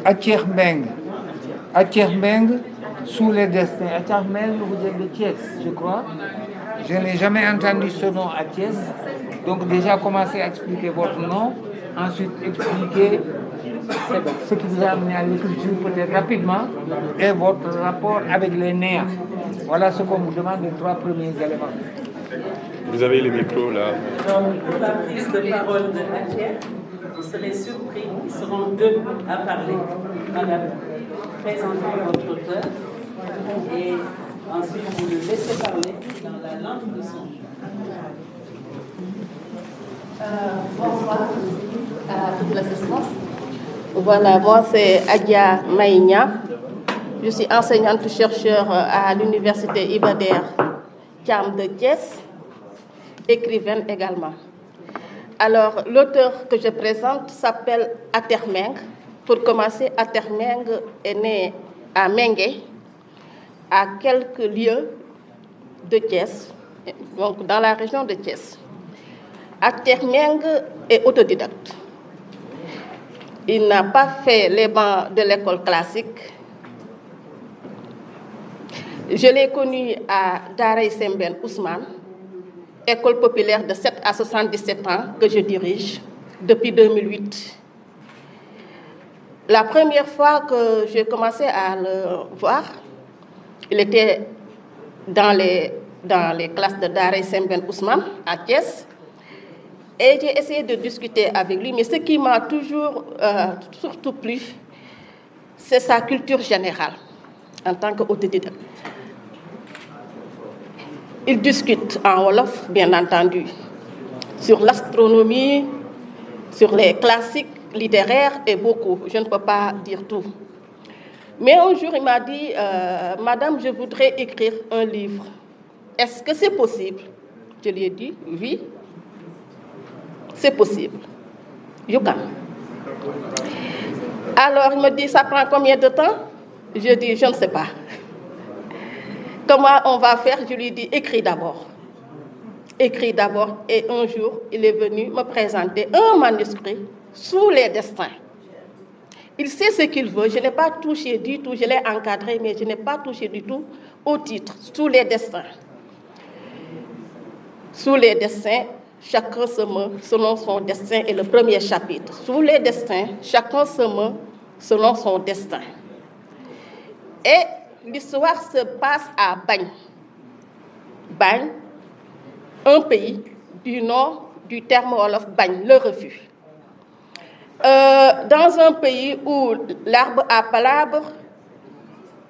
Athier Mbeng. Athier Mbeng, sous les destins. Athier Mbeng, vous êtes de Thiès, je crois. Je n'ai jamais entendu ce nom à Thiès. Donc déjà commencez à expliquer votre nom. Ensuite expliquer ce qui vous a amené à l'écriture peut-être rapidement et votre rapport avec les néas. Voilà ce qu'on vous demande, les 3 premiers éléments. Vous avez le micro là. Pour la prise de parole de Athier, vous serez surpris, ils seront 2 à parler. Madame, présentez votre auteur et ensuite vous le laissez parler dans la langue de son choix. Bonsoir à toute l'assistance. Voilà, moi c'est Adia Maïnia. Je suis enseignante-chercheur à l'université Iba Der Thiam de Thiès, écrivaine également. Alors, l'auteur que je présente s'appelle Athier Mbeng. Pour commencer, Athier Mbeng est né à Mengué, à quelques lieues de Thiès, donc dans la région de Thiès. Athier Mbeng est autodidacte. Il n'a pas fait les bancs de l'école classique. Je l'ai connu à Daara Sembène Ousmane, école populaire de 7 à 77 ans que je dirige depuis 2008. La première fois que j'ai commencé à le voir, il était dans les classes de Daara Sembène Ousmane à Thiès. Et j'ai essayé de discuter avec lui, mais ce qui m'a toujours surtout plu, c'est sa culture générale en tant qu'autodidacte. Il discute en wolof, bien entendu, sur l'astronomie, sur les classiques littéraires et beaucoup. Je ne peux pas dire tout. Mais un jour, il m'a dit, Madame, je voudrais écrire un livre. Est-ce que c'est possible? Je lui ai dit, oui. C'est possible. You can. Alors, il me dit, ça prend combien de temps? Je dis, je ne sais pas. Comment on va faire? Je lui dis, écris d'abord. Écris d'abord. Et un jour, il est venu me présenter un manuscrit sous les destins. Il sait ce qu'il veut. Je n'ai pas touché du tout. Je l'ai encadré, mais je n'ai pas touché du tout au titre, sous les destins. Sous les destins, chacun se meut selon son destin est le premier chapitre. Sous les destins, chacun se meut selon son destin. Et l'histoire se passe à Bagne. Bagne, un pays du nom du terme wolof Bagne, le refuge. Dans un pays où l'arbre à palabre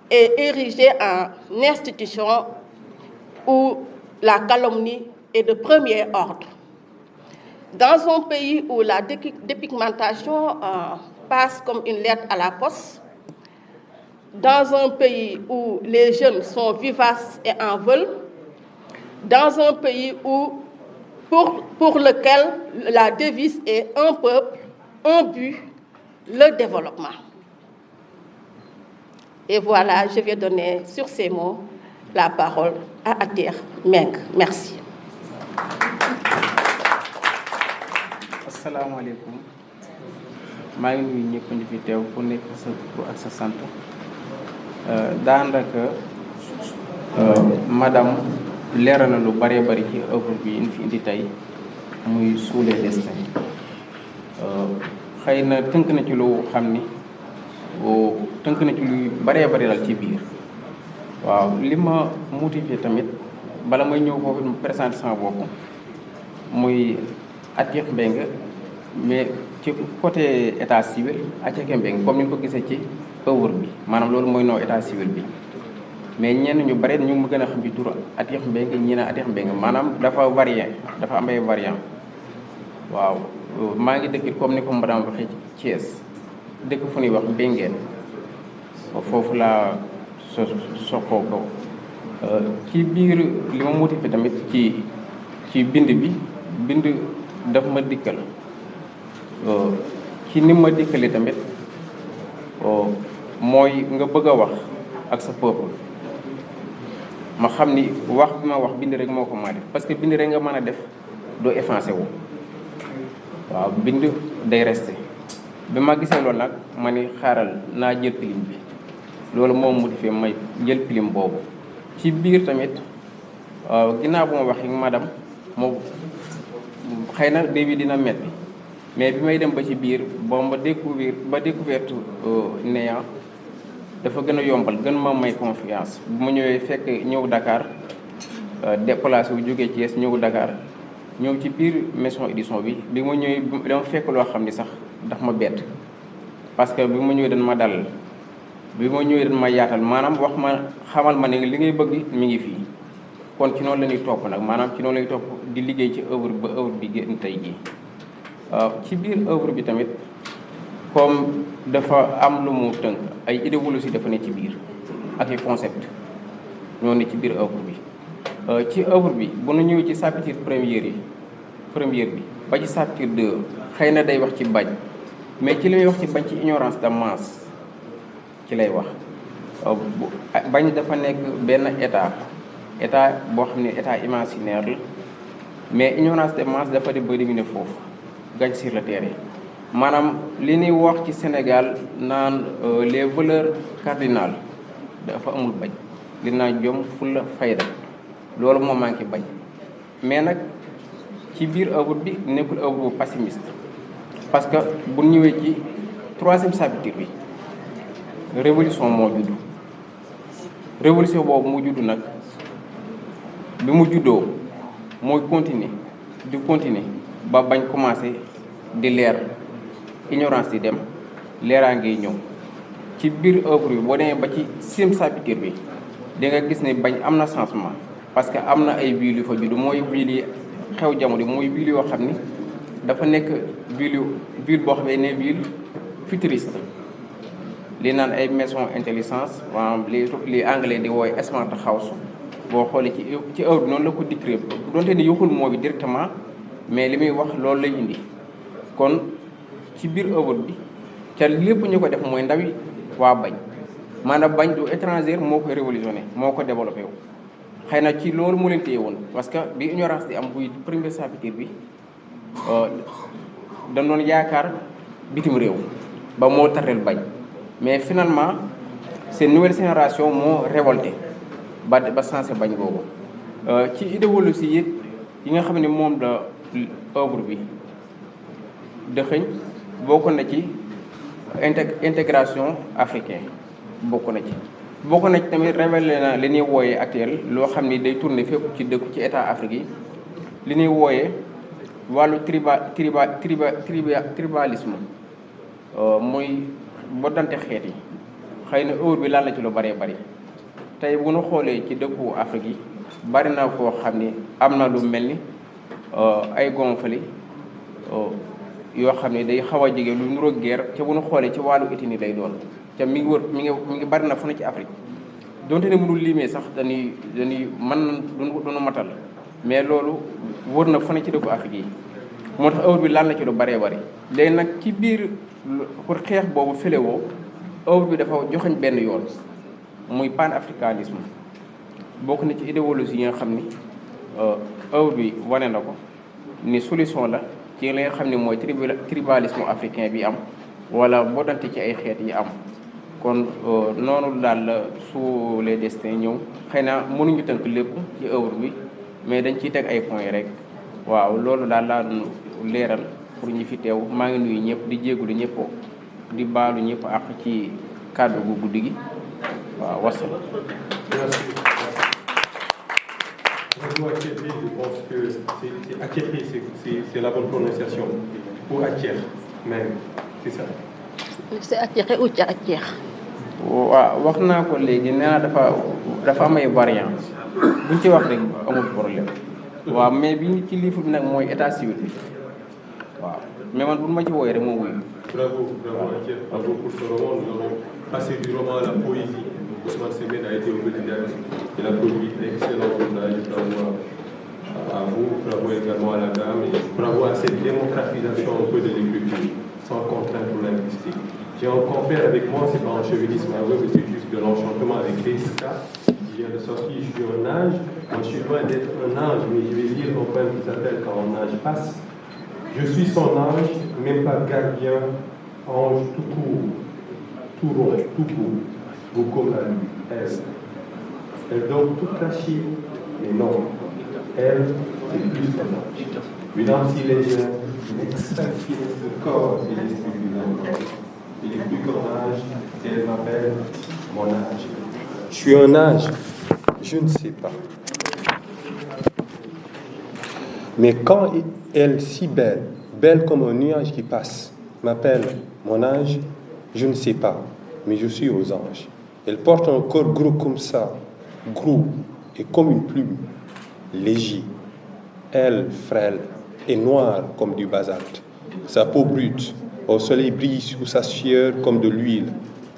est érigé en institution, où la calomnie est de premier ordre. Dans un pays où la dépigmentation passe comme une lettre à la poste, dans un pays où les jeunes sont vivaces et en veulent, dans un pays où, pour lequel la devise est un peuple, un but, le développement. Et voilà, je vais donner sur ces mots la parole à Athier Mbeng. Merci. asalaamaaleykum maa ngi nuyu ñëpp ñu fi teew ku nekk sa tur ak sa sant daanaka madame leeral na lu bëree bëri ci œuvre bi ñu fi indi tey muy sous les destins xëy na tënk na ci lu xam ni tënk na ci lu bëree bëri dal ci biir waaw li ma motivé tamit bala may ñëw foofu mu présenté sama bopp muy Athier Mbeng mais ci côté état civil Athier Mbeng comme ni nga ko gisee ci œuvre bi maanaam loolu mooy noo état civil bi mais ñenn ñu bare ñu ma gën a xam ci tur Athier Mbeng ñi ne Athier Mbeng maanaam dafa varié dafa am ay variant waaw maa ngi dëkk comme ni ko madame waxee ci Thiès dëkk fu ñuy wax Mbengeen foofu laa soxoo ko ci biir li ma motivé tamit ci bind bi bind daf ma dikkal ci ni ma dikkali tamit mooy nga bëgg a wax ak sa peuple ma xam ni wax bi ma wax bind rek moo ko mën a def parce que bind rek nga mën a def doo effacé wu waaw bind day resté bi ma gisee loolu nag ma ni xaaral naa jël film bi loolu moom motivé may jël film boobu ci biir tamit ginnaaw bu ma wax ak madame moo xëy na début dina metti mais bi may dem ba ci biir ba ma découverte néant dafa gën a yombal gën ma may confiance bu ma ñëwee fekk ñëw Dakar déplacé wu jógee Thiès ñëw Dakar ñëw ci biir maison édition bi ma ñëwee dama fekk loo xam ni sax daf ma bett parce que bi ma ñëwee dañ ma dalal bi ma ñëwee dañ ma yaatal maanaam wax ma xamal ma ne li ngay bëgg mi ngi fii kon ci noonu la ñuy topp nag maanaam ci noonu la ñuy topp di liggéey ci œuvre ba œuvre bi génn tey jii ci biir œuvre bi tamit comme dafa am lu mu tënk ay idéologie dafa ne ci biir ak i concept ñoo ne ci biir œuvre bi ci œuvre bi bu nu ñëwee ci chapitre première bi ba ci chapitre 2 xëy na day wax ci bañ mais ci li muy wax ci bañ ci ignorance de masse ci lay wax bañ dafa nekk benn état boo xam ne état imaginaire la mais ignorance de masse dafa dem ba dominer foofu gañ sur le terrain maanaam li ñuy wax ci Sénégal naan les valeurs cardinales dafa amul bañ li naan jom fulla fayda loolu moo manqué bañ mais nag ci biir œuvre bi nekkul œuvre bu pessimiste parce que bu ñëwee ci 3e chapitre bi révolution moo judd révolution boobu mu judd nag bi mu juddoo mooy continuer ba bañ commencé di leer ignorance di dem leeraa ngi ñëw ci biir œuvre bi boo demee ba ci 6e chapitre bi di nga gis ne bañ am na changement parce que am na ay ville yu fa judd mooy ville yi xew jamono mooy ville yoo xam ni dafa nekk ville boo xam ne ville futuriste li naan ay maison intelligence maanaam li anglais di wooy smart house boo xoolee ci œuvre noonu la ko décrire donte ni yoxul moo bi directement mais li muy wax loolu lay indi kon ci biir œuvre bi ca lépp ñu ko def mooy ndawi waa bañ maanaam bañ du étranger moo ko révolutionné moo ko développé wu xëy na ci loolu mu leen téye woon parce que bi ignorance di am buy premier chapitre bi dañ doon yaakaar bitim réew ba moo tarrel bañ mais finalement cette nouvelle génération moo révolté ba sensé bañ boobu ci idéologie yi nga xam ne moom la œuvre bi dëxëñ bokk na ci intégration africaine bokk na ci tamit révélé na li ñuy wooyee actuel loo xam ni day tourner fépp ci dëkk ci état Afrique yi li ñuy wooyee wàllu tribalisme muy boddante xeet yi xëy na œuvre bi laal na ci lu bëree bëri tey bu ñu xoolee ci dëkku Afrique yi bari na foo xam ni am na lu mel ni ay gonfali yoo xam ne day xaw a jege lu niroog guerre ca bu ñu xoolee ci wàllu ethnie lay doon ca mi ngi bari na fu ne ci Afrique donte ne mënul limee sax dañuy mën duñu matal mais loolu wër na fu ne ci dëkku Afrique yi moo tax œuvre bi laal na ci lu bëree bëri léegi nag ci biir pour xeex boobu féléwoo œuvre bi dafa joxañ benn yoon muy panafricanisme bokk na ci idéologie yi nga xam ni œuvre bi wane na ko ni solution la ci li nga xam ne mooy tribalisme africain bi am wala boddante ci ay xeet yi am kon noonu daal la sous les destins ñëw xëy na mënuñu tënk lépp ci œuvre bi mais dañ ciy teg ay points rek waaw loolu daal laa leeral pour ñi fi teew maa ngi nuyu ñëpp di jégalu ñëpp di baalu ñëpp ak ci kàddu gu guddi gi waaw wasalaam. Je pense que c'est Akiéri, c'est la bonne prononciation. Ou Akier, même, c'est ça. C'est Akiéri ou Akier. waaw wax naa ko léegi nee naa dafa am ay variant buñ ci wax rek amul problème waaw mais bi ci livre bi nag mooy état civil bi waaw mais man bu ma ci wooyee rek moo wuyu. Bravo Akier, bravo pour ce roman. Nous avons passé du roman à la poésie. Ousmane Sembène a été autodidacte. Il a produit d'excellents ouvrages. Bravo à vous, bravo également à la dame et bravo à cette démocratisation un peu de l'écriture, sans contrainte linguistique. J'ai un compère avec moi, c'est pas un chauvinisme aveugle, c'est juste de l'enchantement avec Leska, qui vient de sortir. Je suis un âge, moi je suis loin d'être un âge, mais je vais lire un poème qui s'appelle Quand un âge passe. Je suis son âge, même pas gardien ange tout court, tout rond, tout beau, beau comme à lui, elle. Elle donne toute la Chine, mais non, elle, c'est plus qu'un ange. Une âme si légère, une extrême finesse de corps et l'esprit du monde. Il est plus qu'un âge, et elle m'appelle mon âge. Je suis un âge, je ne sais pas. Mais quand elle, si belle, belle comme un nuage qui passe, m'appelle mon âge, je ne sais pas, mais je suis aux anges. Elle porte un corps gros comme ça, gros et comme une plume, léger. Elle, frêle, et noire comme du basalte. Sa peau brute, au soleil brille sous sa sueur comme de l'huile.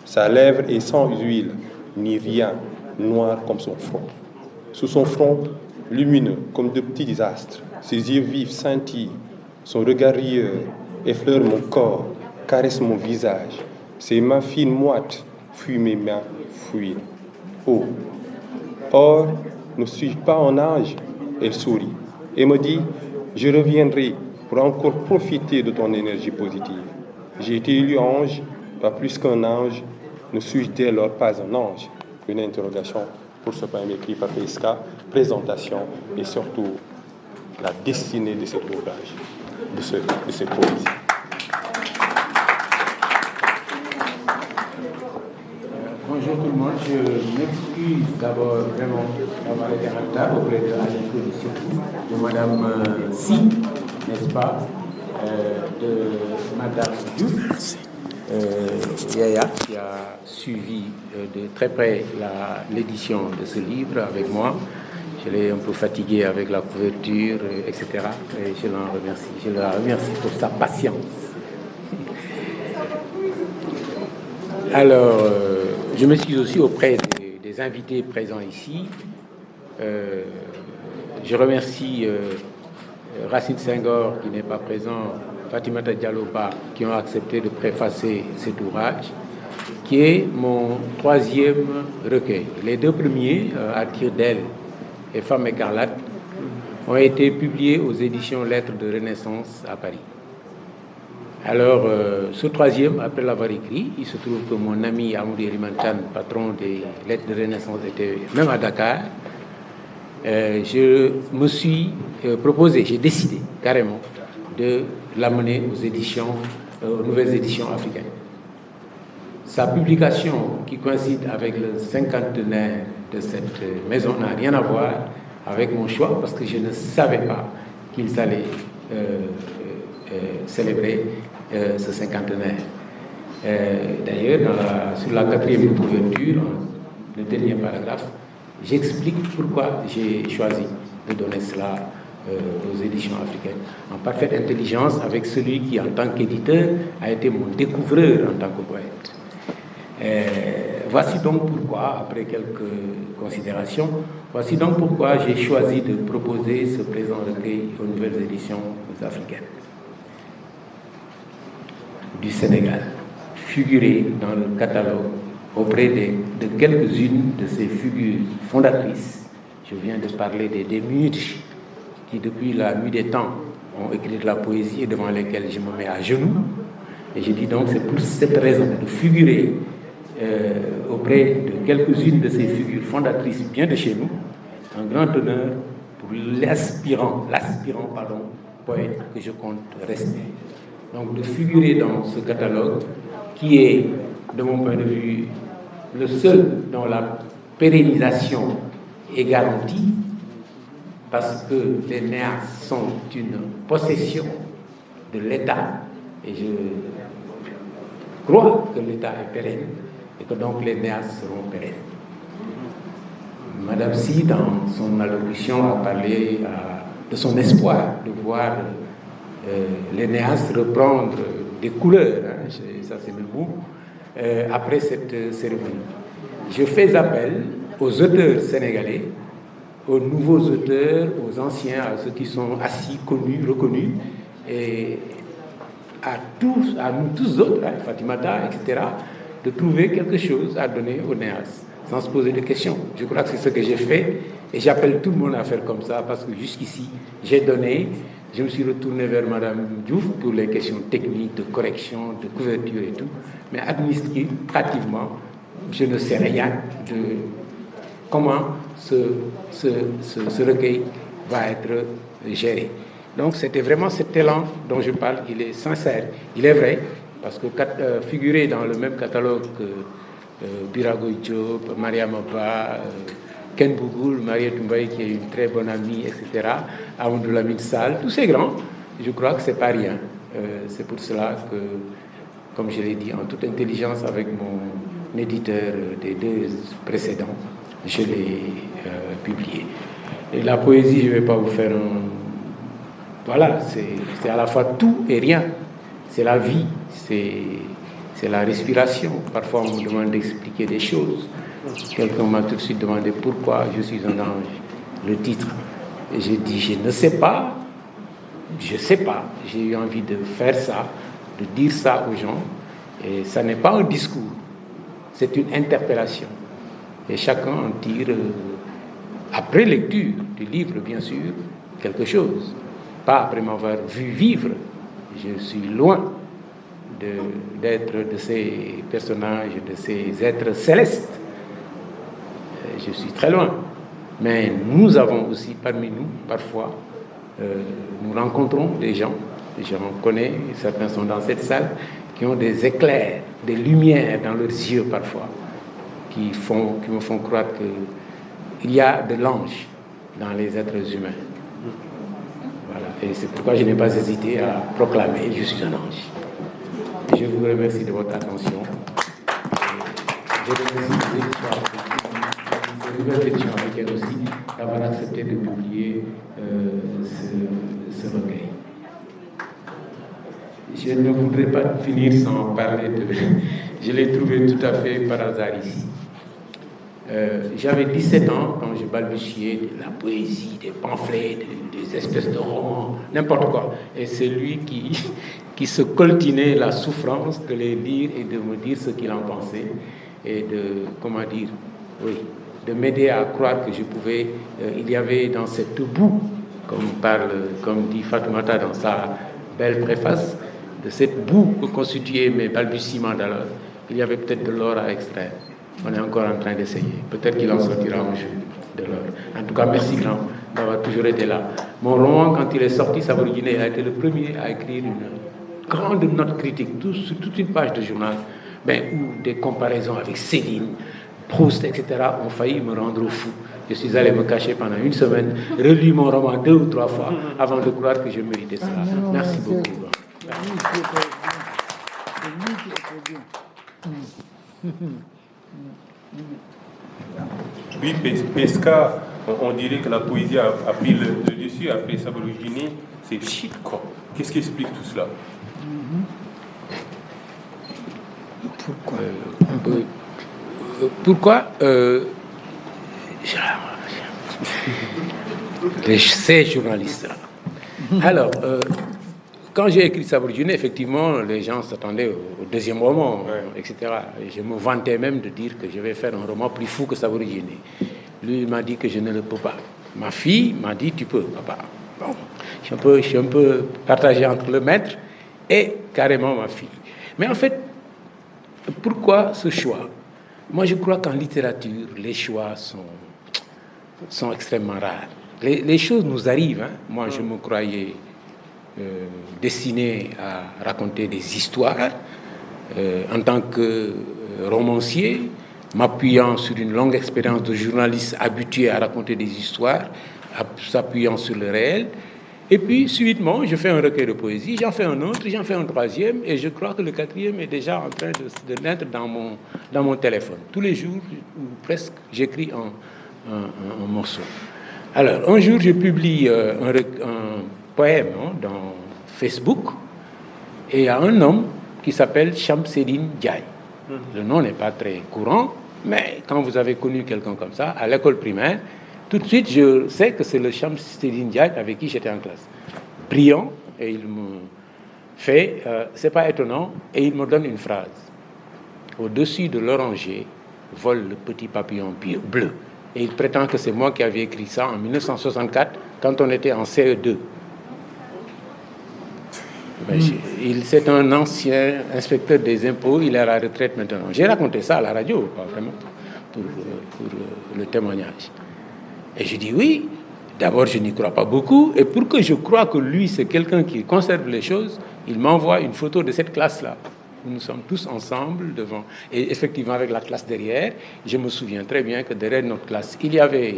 Sa lèvre est sans huile, ni rien, noir comme son front. Sous son front, lumineux comme de petits astres, ses yeux vifs scintillent, son regard rieur effleure mon corps, caresse mon visage. Ses mains fines moites fuient mes mains fuient. Oh! Or, ne suis-je pas en âge? Elle sourit et me dit, je reviendrai pour encore profiter de ton énergie positive. J'ai été élu ange, pas plus qu'un ange. Ne suis-je dès lors pas un ange? Une interrogation pour ce poème écrit par Pesca, présentation et surtout la destinée de cet ouvrage, de cette poésie. Bonjour tout le monde, je m'excuse d'abord vraiment d'avoir été en retard auprès de l'introduction de Madame Si, n'est-ce pas, de Madame Diouf, Yaya, qui a suivi de très près l'édition de ce livre avec moi. Je l'ai un peu fatigué avec la couverture, etc. Et je l'en remercie. Je la remercie pour sa patience. Alors, je m'excuse aussi auprès des invités présents ici. Je remercie Racine Senghor qui n'est pas présent, Fatimata Diallo-Ba qui ont accepté de préfacer cet ouvrage, qui est mon 3e recueil. Les 2 premiers, À tire d'aile et Femme écarlate, ont été publiés aux éditions Lettres de Renaissance à Paris. Alors, ce 3e, après l'avoir écrit, il se trouve que mon ami Amoudi Rimantan, patron des Lettres de Renaissance, était même à Dakar. Je me suis proposé, j'ai décidé carrément de l'amener aux nouvelles éditions africaines. Sa publication, qui coïncide avec le 50e de cette maison, n'a rien à voir avec mon choix, parce que je ne savais pas qu'ils allaient célébrer ce 50e. D'ailleurs, sur la 4e couverture, le dernier paragraphe, j'explique pourquoi j'ai choisi de donner cela aux éditions africaines, en parfaite intelligence avec celui qui, en tant qu'éditeur, a été mon découvreur en tant que poète. Voici donc pourquoi, après quelques considérations, voici donc pourquoi j'ai choisi de proposer ce présent recueil aux nouvelles éditions africaines du Sénégal, figuré dans le catalogue auprès de quelques-unes de ces figures fondatrices. Je viens de parler des Démudes qui, depuis la nuit des temps, ont écrit de la poésie et devant lesquelles je me mets à genoux. Et je dis donc, c'est pour cette raison de figurer auprès de quelques-unes de ces figures fondatrices bien de chez nous, un grand honneur pour l'aspirant poète que je compte rester. Donc de figurer dans ce catalogue qui est, de mon point de vue, le seul dont la pérennisation est garantie, parce que les NEAS sont une possession de l'État, et je crois que l'État est pérenne, et que donc les NEAS seront pérennes. Madame Si, dans son allocution, a parlé de son espoir de voir les NEAS reprendre des couleurs, ça c'est le mot, après cette cérémonie. Je fais appel aux auteurs sénégalais, aux nouveaux auteurs, aux anciens, à ceux qui sont assis, connus, reconnus, et à nous tous autres, Fatimata, etc., de trouver quelque chose à donner aux NEAS, sans se poser de questions. Je crois que c'est ce que j'ai fait, et j'appelle tout le monde à faire comme ça, parce que jusqu'ici, j'ai donné Je me suis retourné vers Madame Diouf pour les questions techniques, de correction, de couverture et tout. Mais administrativement, je ne sais rien de comment ce recueil va être géré. Donc c'était vraiment cet élan dont je parle, il est sincère. Il est vrai, parce que figurer dans le même catalogue que Birago Diop, Mariam Abba, Ken Bougoul, Maria Toumbay, qui est une très bonne amie, etc., Amadou Lamine Sall, tous ces grands, je crois que c'est pas rien. C'est pour cela que, comme je l'ai dit, en toute intelligence avec mon éditeur des 2 précédents, je l'ai publié. Et la poésie, je ne vais pas vous faire un... Voilà, c'est à la fois tout et rien. C'est la vie, c'est la respiration. Parfois, on me demande d'expliquer des choses. Quelqu'un m'a tout de suite demandé pourquoi je suis un ange, le titre. Et j'ai dit, je ne sais pas, je sais pas. J'ai eu envie de faire ça, de dire ça aux gens. Et ça n'est pas un discours, c'est une interpellation. Et chacun en tire, après lecture du livre, bien sûr, quelque chose. Pas après m'avoir vu vivre. Je suis loin d'être de ces personnages, de ces êtres célestes. Je suis très loin. Mais nous avons aussi parmi nous, parfois, nous rencontrons des gens, j'en connais, certains sont dans cette salle, qui ont des éclairs, des lumières dans leurs yeux parfois, qui me font croire qu'il y a de l'ange dans les êtres humains. Voilà. Et c'est pourquoi je n'ai pas hésité à proclamer « Je suis un ange ». Je vous remercie de votre attention. Je remercie l'édition africaine aussi d'avoir accepté de publier ce recueil. Je ne voudrais pas finir sans parler de... Je l'ai trouvé tout à fait par hasard ici. J'avais 17 ans quand je balbutiais de la poésie, des pamphlets, des espèces de romans, n'importe quoi. Et c'est lui qui se coltinait la souffrance de les lire et de me dire ce qu'il en pensait et de m'aider à croire que je pouvais... il y avait dans cette boue, comme dit Fatoumata dans sa belle préface, de cette boue que constituaient mes balbutiements d'alors, il y avait peut-être de l'or à extraire. On est encore en train d'essayer. Peut-être qu'il en sortira un jour de l'or. En tout cas, merci grand d'avoir toujours été là. Mon roman, quand il est sorti, Savoir Guinée a été le premier à écrire une grande note critique, sur toute une page de journal, où des comparaisons avec Céline, Proust, etc., ont failli me rendre fou. Je suis allé me cacher pendant une semaine, relire mon roman 2 ou 3 fois avant de croire que je méritais cela. Merci beaucoup. Oui, Pesca, on dirait que la poésie a pris le dessus après Savoir Guinée. C'est shit, quoi. Qu'est-ce qui explique tout cela? Pourquoi ces journalistes-là. Alors, quand j'ai écrit Savoir Guinée, effectivement, les gens s'attendaient au deuxième roman, etc. Et je me vantais même de dire que je vais faire un roman plus fou que Savoir Guinée. Lui, il m'a dit que je ne le peux pas. Ma fille m'a dit, tu peux, papa. Bon, je suis un peu partagé entre le maître et carrément ma fille. Mais en fait, pourquoi ce choix? Moi, je crois qu'en littérature, les choix sont extrêmement rares. Les choses nous arrivent. Hein. Moi, je me croyais destiné à raconter des histoires en tant que romancier, m'appuyant sur une longue expérience de journaliste habitué à raconter des histoires, s'appuyant sur le réel. Et puis, subitement, je fais un recueil de poésie, j'en fais un autre, j'en fais un troisième, et je crois que le quatrième est déjà en train de naître dans mon téléphone. Tous les jours, ou presque, j'écris un morceau. Alors, un jour, je publie un poème dans Facebook, et il y a un homme qui s'appelle Shamsedine Diaye. Le nom n'est pas très courant, mais quand vous avez connu quelqu'un comme ça, à l'école primaire, tout de suite, je sais que c'est le Shamsedine Diaye avec qui j'étais en classe. Brillant, et il me fait, c'est pas étonnant, et il me donne une phrase. Au-dessus de l'oranger vole le petit papillon bleu. Et il prétend que c'est moi qui avais écrit ça en 1964, quand on était en CE2. C'est un ancien inspecteur des impôts, il est à la retraite maintenant. J'ai raconté ça à la radio, pas vraiment, pour le témoignage. Et je dis oui, d'abord je n'y crois pas beaucoup, et pour que je croie que lui c'est quelqu'un qui conserve les choses, il m'envoie une photo de cette classe-là. Nous sommes tous ensemble devant, et effectivement avec la classe derrière. Je me souviens très bien que derrière notre classe, il y avait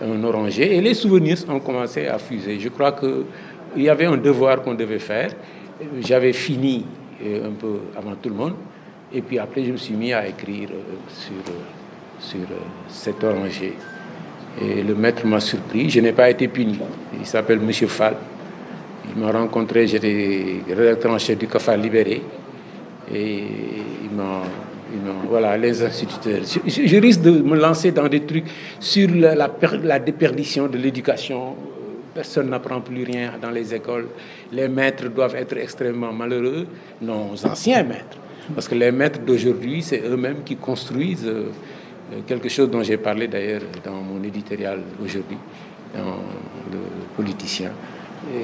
un oranger, et les souvenirs ont commencé à fuser. Je crois qu'il y avait un devoir qu'on devait faire. J'avais fini un peu avant tout le monde, et puis après je me suis mis à écrire sur cet oranger. Et le maître m'a surpris, je n'ai pas été puni. Il s'appelle M. Fall. Il m'a rencontré, j'étais rédacteur en chef du Cafard Libéré. Et voilà, les instituteurs. Je risque de me lancer dans des trucs sur la déperdition de l'éducation. Personne n'apprend plus rien dans les écoles. Les maîtres doivent être extrêmement malheureux, nos anciens maîtres. Parce que les maîtres d'aujourd'hui, c'est eux-mêmes qui construisent quelque chose dont j'ai parlé d'ailleurs dans mon éditorial aujourd'hui, dans le politicien.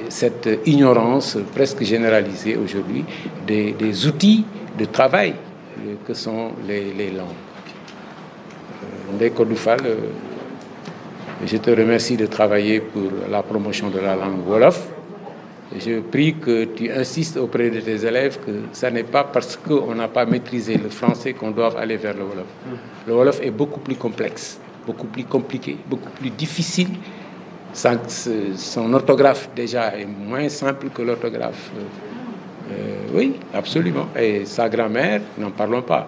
Cette ignorance presque généralisée aujourd'hui des outils de travail que sont les langues. Ndeye Codou Fall, je te remercie de travailler pour la promotion de la langue Wolof. Je prie que tu insistes auprès de tes élèves que ce n'est pas parce qu'on n'a pas maîtrisé le français qu'on doit aller vers le Wolof. Le Wolof est beaucoup plus complexe, beaucoup plus compliqué, beaucoup plus difficile. Son orthographe déjà est moins simple que l'orthographe. Oui, absolument. Et sa grammaire, n'en parlons pas.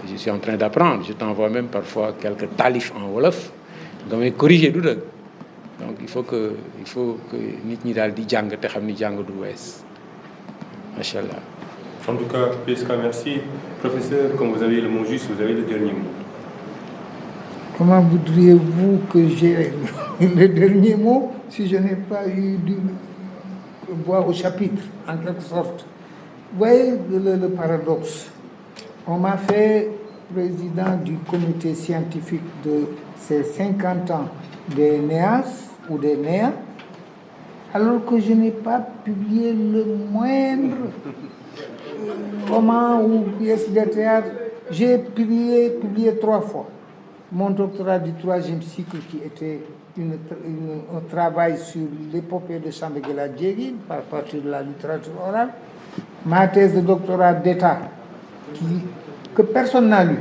Je suis en train d'apprendre. Je t'envoie même parfois quelques talifs en Wolof. Donc, corriger tout. Donc, il faut que nit ñi daal di jàng te xam ni jàng du wees. Machallah. En tout cas, PSK, merci. Professeur, comme vous avez le mot juste, vous avez le dernier mot. Comment voudriez-vous que j'ai le dernier mot si je n'ai pas eu du voix au chapitre, en quelque sorte? Vous voyez le paradoxe. On m'a fait président du comité scientifique de ces 50 ans des NEAS ou des NEA, alors que je n'ai pas publié le moindre roman ou pièce de théâtre. J'ai publié 3 fois. Mon doctorat du 3e cycle, qui était un travail sur l'épopée de Sambéguéla Diégui, par partir de la littérature orale. Ma thèse de doctorat d'État, que personne n'a lu,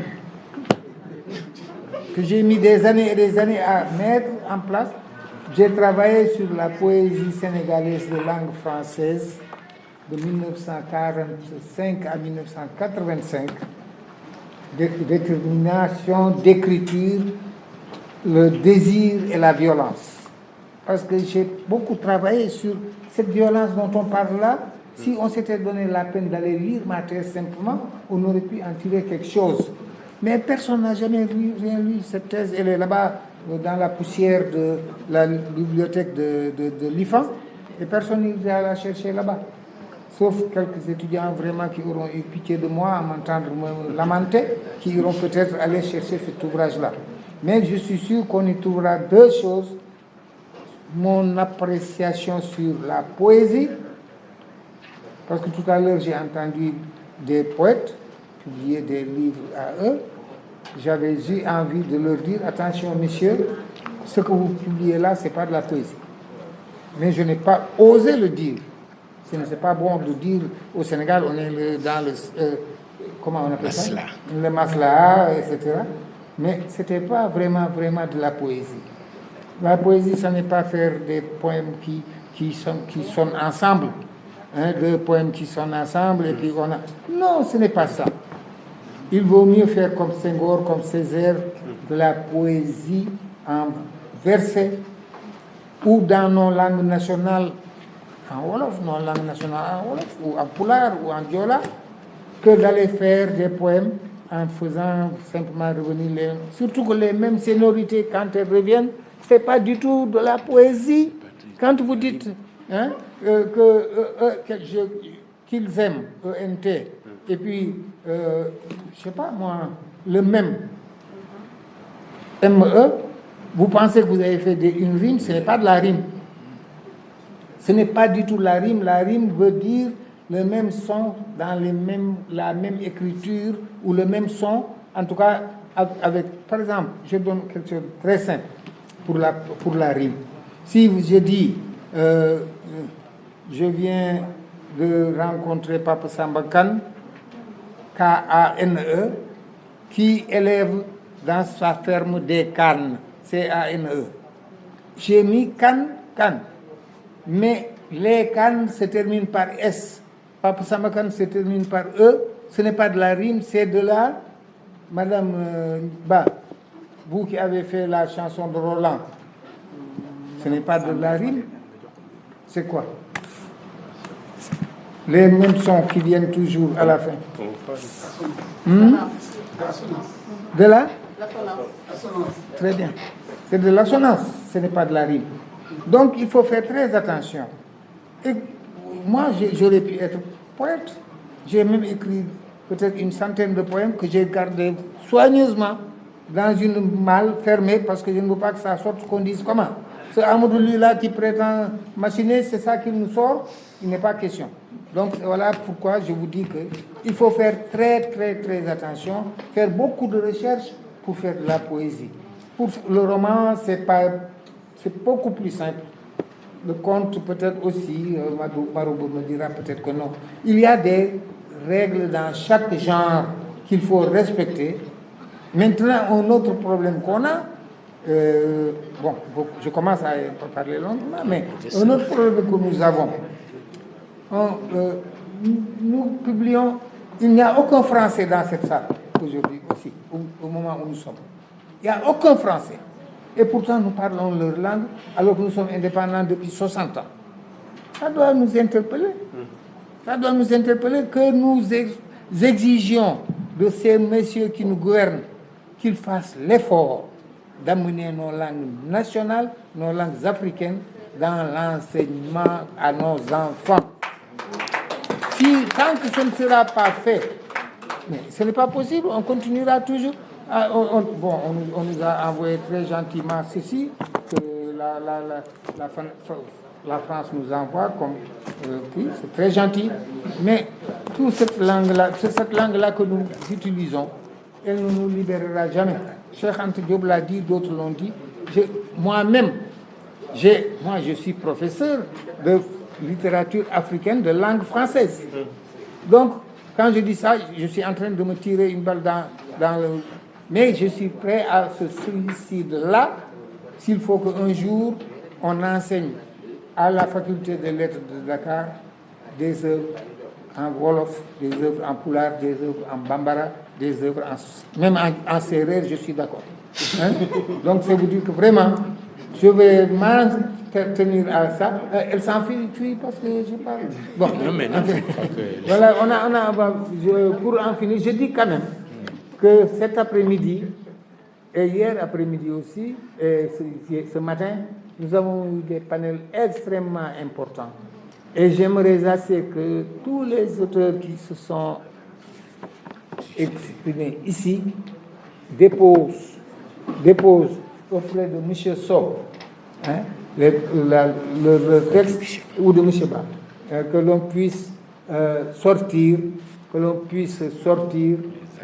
que j'ai mis des années et des années à mettre en place. J'ai travaillé sur la poésie sénégalaise de langue française de 1945 à 1985. Détermination d'écriture, le désir et la violence. Parce que j'ai beaucoup travaillé sur cette violence dont on parle là. Si on s'était donné la peine d'aller lire ma thèse simplement, on aurait pu en tirer quelque chose. Mais personne n'a jamais rien lu cette thèse. Elle est là-bas dans la poussière de la bibliothèque de l'IFAN et personne n'ira la chercher là-bas. Sauf quelques étudiants vraiment qui auront eu pitié de moi à m'entendre me lamenter, qui iront peut-être aller chercher cet ouvrage-là. Mais je suis sûr qu'on y trouvera 2 choses. Mon appréciation sur la poésie, parce que tout à l'heure j'ai entendu des poètes publier des livres à eux. J'avais eu envie de leur dire, attention messieurs, ce que vous publiez là, ce n'est pas de la poésie. Mais je n'ai pas osé le dire. Ce n'est pas bon de dire au Sénégal, on est dans le... comment on appelle ça? Le maslaha, etc. Mais ce n'était pas vraiment de la poésie. La poésie, ce n'est pas faire des poèmes qui sonnent ensemble. 2 poèmes qui sonnent ensemble et puis on a... Non, ce n'est pas ça. Il vaut mieux faire comme Senghor, comme Césaire, de la poésie en versets ou dans nos langues nationales, en Wolof, nos langues nationales en Wolof, ou en Pulaar, ou en Diola, que d'aller faire des poèmes en faisant simplement revenir surtout que les mêmes sonorités, quand elles reviennent, ce n'est pas du tout de la poésie. Quand vous dites qu'ils aiment, ENT, et puis, je ne sais pas moi, le même, ME, vous pensez que vous avez fait une rime, ce n'est pas de la rime. Ce n'est pas du tout la rime. La rime veut dire le même son dans la même écriture ou le même son, en tout cas avec, par exemple, je donne quelque chose de très simple pour la rime. Si je dis, je viens de rencontrer Papa Samba Kane, K-A-N-E, qui élève dans sa ferme des cannes, C-A-N-E. J'ai mis Kane, mais les cannes se terminent par S. Papa Samba Kane se termine par E. Ce n'est pas de la rime, c'est de la... Madame Ba, vous qui avez fait la chanson de Roland, ce n'est pas de la rime, c'est quoi? Les mêmes sons qui viennent toujours à la fin. De la? Très bien. C'est de l'assonance, ce n'est pas de la rime. Donc il faut faire très attention. Et moi, j'aurais pu être poète. J'ai même écrit peut-être une centaine de poèmes que j'ai gardés soigneusement dans une malle fermée parce que je ne veux pas que ça sorte, qu'on dise comment. Ce Amadou là qui prétend machiner, c'est ça qui nous sort, il n'est pas question. Donc voilà pourquoi je vous dis qu'il faut faire très très très attention, faire beaucoup de recherches pour faire de la poésie. Pour le roman, c'est beaucoup plus simple. Le conte peut-être aussi, Maroubo me dira peut-être que non. Il y a des règles dans chaque genre qu'il faut respecter. Maintenant, un autre problème qu'on a, bon, je commence à parler longuement, mais un autre problème que nous avons, nous publions, il n'y a aucun Français dans cette salle aujourd'hui aussi, au moment où nous sommes. Il n'y a aucun Français. Et pourtant, nous parlons leur langue, alors que nous sommes indépendants depuis 60 ans. Ça doit nous interpeller. Ça doit nous interpeller que nous exigions de ces messieurs qui nous gouvernent qu'ils fassent l'effort d'amener nos langues nationales, nos langues africaines, dans l'enseignement à nos enfants. Tant que ce ne sera pas fait, mais ce n'est pas possible, on continuera toujours. On nous a envoyé très gentiment ceci, que la France nous envoie comme oui, c'est très gentil, mais toute cette langue-là que nous utilisons, elle ne nous libérera jamais. Cheikh Anta Diop l'a dit, d'autres l'ont dit. Moi-même, je suis professeur de littérature africaine, de langue française. Donc, quand je dis ça, je suis en train de me tirer une balle dans le... Mais je suis prêt à ce suicide-là, s'il faut qu'un jour, on enseigne à la faculté des lettres de Dakar des œuvres en Wolof, des œuvres en Pulaar, des œuvres en Bambara, des œuvres même en Sérère, je suis d'accord. Hein? Donc, c'est vous dire que vraiment, je vais m'en tenir à ça. Elle s'enfuit parce que je parle. Bon, non, mais non. Voilà, pour en finir, je dis quand même que cet après-midi, et hier après-midi aussi, et ce matin, nous avons eu des panels extrêmement importants. Et j'aimerais assez que tous les auteurs qui se sont exprimés ici déposent auprès de M. Sow le texte ou de M. Ba, que l'on puisse sortir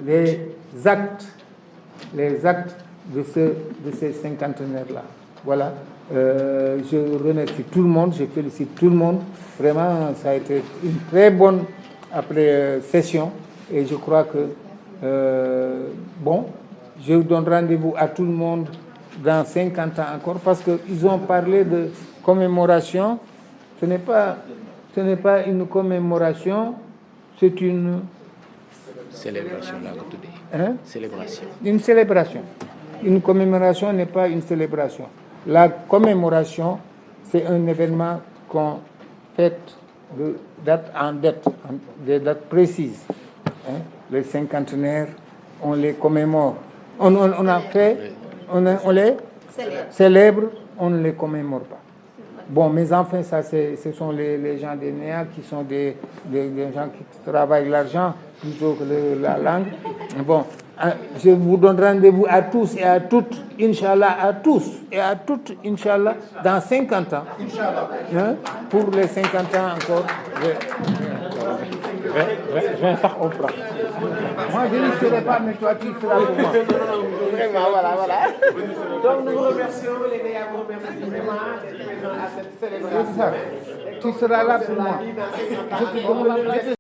les actes de ces cinquantenaires-là. Voilà. Je remercie tout le monde, je félicite tout le monde. Vraiment, ça a été une très bonne session. Et je crois que, je vous donne rendez-vous à tout le monde dans 50 ans encore, parce qu'ils ont parlé de commémoration. Ce n'est pas une commémoration, c'est une... Célébration, là, vous dites. Hein? Célébration. Une célébration. Une commémoration n'est pas une célébration. La commémoration, c'est un événement qu'on fête de date en date, des dates précises. Hein? Les cinquantenaires, on les commémore. On les célèbre, on ne les commémore pas. Bon, mais enfin, ça, ce sont les gens des NEA qui sont des gens qui travaillent l'argent plutôt que la langue. Bon, je vous donne rendez-vous à tous et à toutes, Inch'Allah, à tous et à toutes, Inch'Allah, dans 50 ans. Hein, pour les 50 ans encore. 20 sax on prend. Moi, je ne serai pas, mais toi, tu seras pour moi. Vraiment, voilà. Donc nous vous remercions, les gars, vous remercie vraiment d'être présents à cette célébration. Tu seras là pour moi. Je te donne la